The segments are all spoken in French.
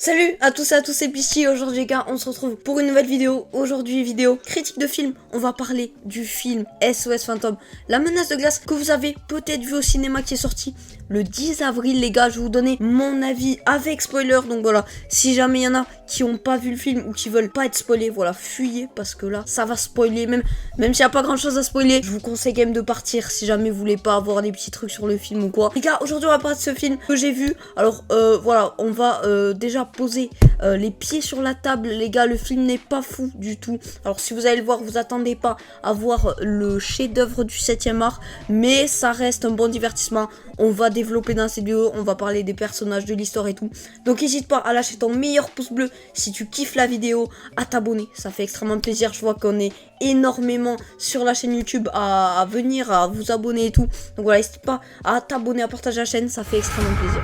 Salut à tous et à tous, c'est Pichi. Aujourd'hui les gars, on se retrouve pour une nouvelle vidéo. Aujourd'hui vidéo critique de film. On va parler du film SOS Fantôme, la menace de glace, que vous avez peut-être vu au cinéma, qui est sorti le 10 avril les gars. Je vais vous donner mon avis avec spoiler. Donc voilà, si jamais il y en a qui ont pas vu le film ou qui veulent pas être spoilés, voilà, fuyez parce que là ça va spoiler. Même s'il n'y a pas grand chose à spoiler, je vous conseille quand même de partir si jamais vous voulez pas avoir des petits trucs sur le film ou quoi. Les gars, aujourd'hui on va parler de ce film que j'ai vu. Alors voilà, on va déjà poser les pieds sur la table. Les gars, le film n'est pas fou du tout. Alors si vous allez le voir, vous attendez pas à voir le chef-d'œuvre du 7e art, mais ça reste un bon divertissement. On va développer dans cette vidéo, on va parler des personnages, de l'histoire et tout. Donc n'hésite pas à lâcher ton meilleur pouce bleu si tu kiffes la vidéo, à t'abonner, ça fait extrêmement plaisir. Je vois qu'on est énormément sur la chaîne YouTube à venir, à vous abonner et tout. Donc voilà, n'hésite pas à t'abonner, à partager la chaîne, ça fait extrêmement plaisir.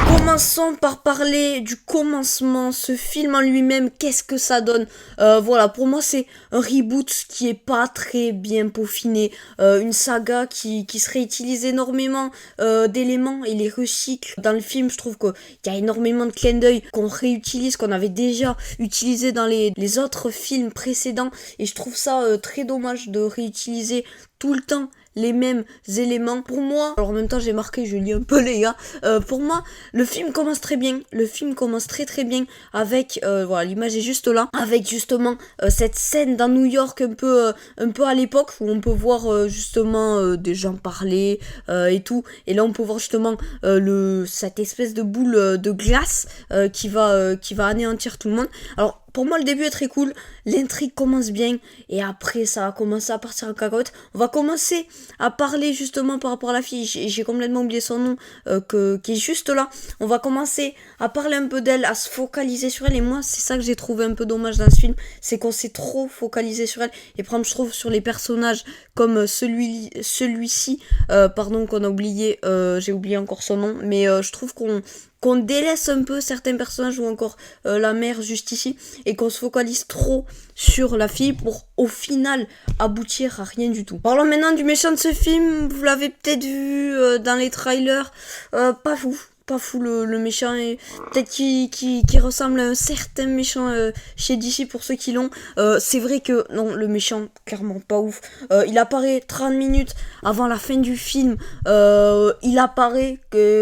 Commençons par parler du commencement, ce film en lui-même, qu'est-ce que ça donne. Voilà, pour moi c'est un reboot qui est pas très bien peaufiné, une saga qui se réutilise énormément d'éléments et les recycle. Dans le film, je trouve qu'il y a énormément de clins d'œil qu'on réutilise, qu'on avait déjà utilisé dans les autres films précédents, et je trouve ça très dommage de réutiliser tout le temps les mêmes éléments. Pour moi, alors en même temps j'ai marqué, je lis un peu les gars, pour moi le film commence très bien, le film commence très bien avec, voilà, l'image est juste là, avec justement cette scène dans New York un peu à l'époque, où on peut voir justement des gens parler et tout, et là on peut voir justement cette espèce de boule de glace qui va anéantir tout le monde. Alors pour moi, le début est très cool, l'intrigue commence bien, et après, ça va commencer à partir en cacahuète. On va commencer à parler justement par rapport à la fille, j'ai complètement oublié son nom, qui est juste là. On va commencer à parler un peu d'elle, à se focaliser sur elle, et moi, c'est ça que j'ai trouvé un peu dommage dans ce film, c'est qu'on s'est trop focalisé sur elle, et par exemple, je trouve sur les personnages comme celui-ci, pardon, qu'on a oublié, j'ai oublié encore son nom, mais je trouve qu'on délaisse un peu certains personnages, ou encore la mère juste ici, et qu'on se focalise trop sur la fille pour au final aboutir à rien du tout. Parlons maintenant du méchant de ce film. Vous l'avez peut-être vu dans les trailers, pas fou le méchant, et peut-être qui ressemble à un certain méchant chez DC pour ceux qui l'ont. C'est vrai que non, le méchant clairement pas ouf. Il apparaît 30 minutes avant la fin du film, il apparaît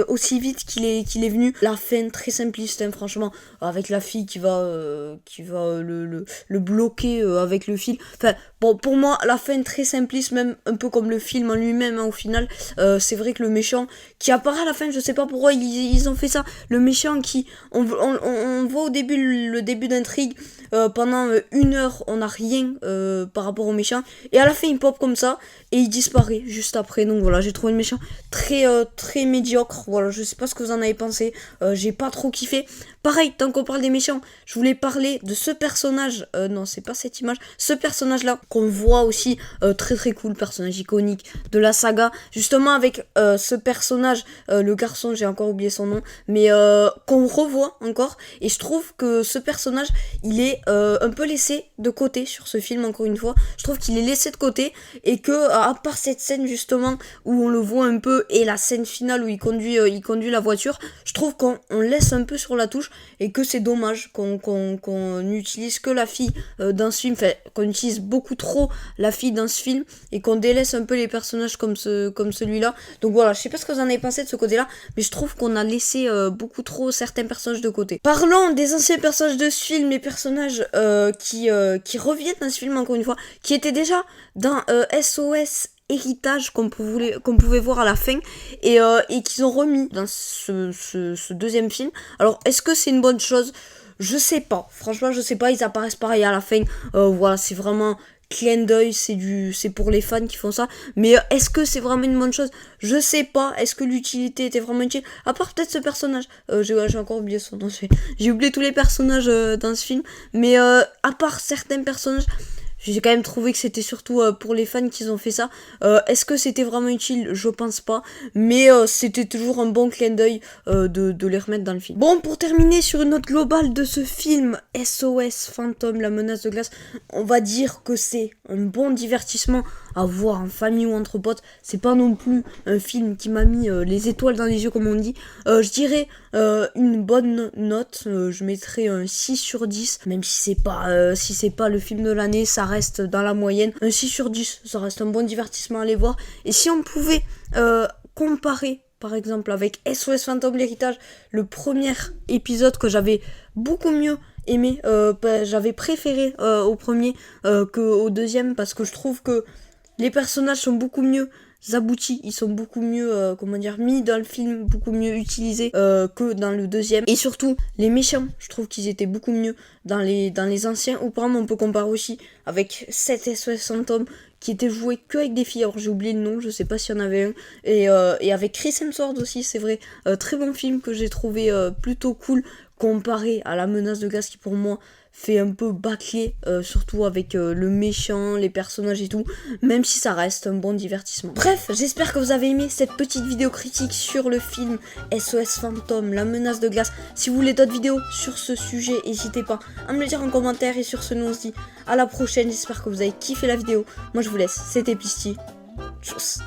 aussi vite qu'il est venu. La fin très simpliste, hein, franchement, avec la fille qui va le bloquer avec le fil. Enfin bon, pour moi la fin très simpliste, même un peu comme le film en lui-même, hein, au final. C'est vrai que le méchant qui apparaît à la fin, je sais pas pourquoi ils ont fait ça. Le méchant qui on voit au début le début d'intrigue, pendant 1 heure on n'a rien par rapport au méchant, et à la fin il pop comme ça et il disparaît juste après. Donc voilà, j'ai trouvé le méchant très médiocre. Voilà, je sais pas ce que vous en avez pensé, j'ai pas trop kiffé. Pareil, tant qu'on parle des méchants, je voulais parler de ce personnage, non c'est pas cette image, ce personnage là qu'on voit aussi, très cool, personnage iconique de la saga, justement avec ce personnage, le garçon, j'ai encore oublié son nom, mais qu'on revoit encore, et je trouve que ce personnage il est un peu laissé de côté sur ce film. Encore une fois, je trouve qu'il est laissé de côté, et que à part cette scène justement où on le voit un peu, et la scène finale où il conduit la voiture, je trouve qu'on laisse un peu sur la touche, et que c'est dommage qu'on utilise que la fille dans ce film, enfin qu'on utilise beaucoup trop la fille dans ce film, et qu'on délaisse un peu les personnages comme celui-là. Donc voilà, je sais pas ce que vous en avez pensé de ce côté-là, mais je trouve qu'on a laissé beaucoup trop certains personnages de côté. Parlons des anciens personnages de ce film, les personnages qui reviennent dans ce film, encore une fois, qui étaient déjà dans SOS Héritage, qu'on pouvait voir à la fin, et qu'ils ont remis dans ce deuxième film. Alors est-ce que c'est une bonne chose? Je sais pas, franchement je sais pas. Ils apparaissent pareil à la fin, voilà, c'est vraiment clin d'œil, c'est pour les fans qui font ça, mais est-ce que c'est vraiment une bonne chose? Je sais pas. Est-ce que l'utilité était vraiment utile, à part peut-être ce personnage, j'ai encore oublié son nom, j'ai oublié tous les personnages dans ce film, mais à part certains personnages, J'ai quand même trouvé que c'était surtout pour les fans qu'ils ont fait ça. Est-ce que c'était vraiment utile? Je pense pas. Mais c'était toujours un bon clin d'œil de les remettre dans le film. Bon, pour terminer sur une note globale de ce film, SOS Fantôme, la menace de glace, on va dire que c'est un bon divertissement à voir en famille ou entre potes. C'est pas non plus un film qui m'a mis les étoiles dans les yeux comme on dit. Je dirais une bonne note. Je mettrais un 6 sur 10. Même si c'est pas le film de l'année, ça reste dans la moyenne. Un 6 sur 10, ça reste un bon divertissement à aller voir. Et si on pouvait comparer par exemple avec SOS Fantôme l'héritage, le premier épisode que j'avais beaucoup mieux aimé, j'avais préféré au premier qu'au deuxième, parce que je trouve que les personnages sont beaucoup mieux aboutis, ils sont beaucoup mieux mis dans le film, beaucoup mieux utilisés que dans le deuxième. Et surtout les méchants, je trouve qu'ils étaient beaucoup mieux dans les anciens. Ou par exemple on peut comparer aussi avec 7 SOS Fantôme qui était joué que avec des filles. Alors j'ai oublié le nom, je sais pas s'il y en avait un. Et avec Chris Hemsworth aussi, c'est vrai. Très bon film que j'ai trouvé plutôt cool comparé à La menace de glace qui pour moi fait un peu bâclé, surtout avec le méchant, les personnages et tout, même si ça reste un bon divertissement. Bref, j'espère que vous avez aimé cette petite vidéo critique sur le film SOS Fantôme, la menace de glace. Si vous voulez d'autres vidéos sur ce sujet, n'hésitez pas à me le dire en commentaire. Et sur ce, nous on se dit à la prochaine. J'espère que vous avez kiffé la vidéo. Moi je vous laisse, c'était Pisty. Tchuss.